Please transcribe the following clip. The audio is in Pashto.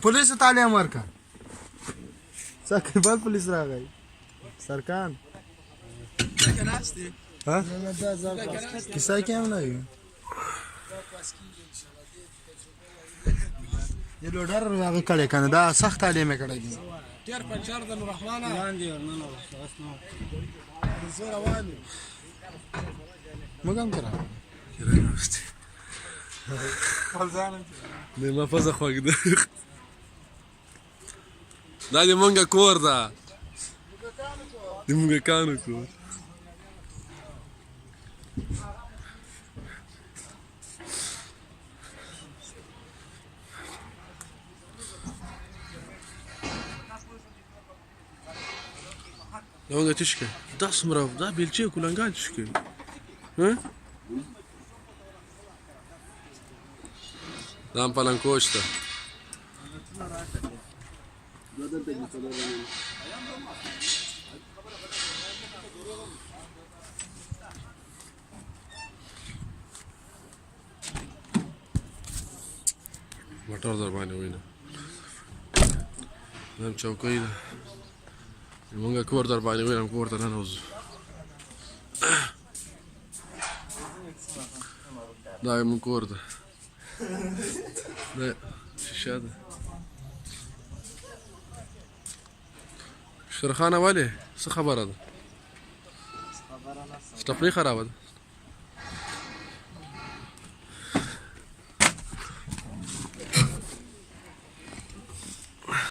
پولیسو تعلیم ورکړه څنګه بل پولیس راغی سرکان ها کیسه کې هم نه وي یې لوډر هغه کړی که نه دا سخت تعلیم یې کړی دی ډېر پنچر د نوررحمانه لاندې ورننه زه روان یم موږ هم کرا د ما پزه خوږ ده دا د مونږه کور ده د موږکانو کور دا مونږه څه شي دا څومره دا بیلچې کولنګان څه کوي دا هم پلنګوش ده موټر در باندې وینه دا هم چوکۍ ده مونږه کور در باندې وینم کور ته ننوځو دا زموږ کور ده دا شیشه ده شرخانه ولې څه خبره ده تفریح خرابه ده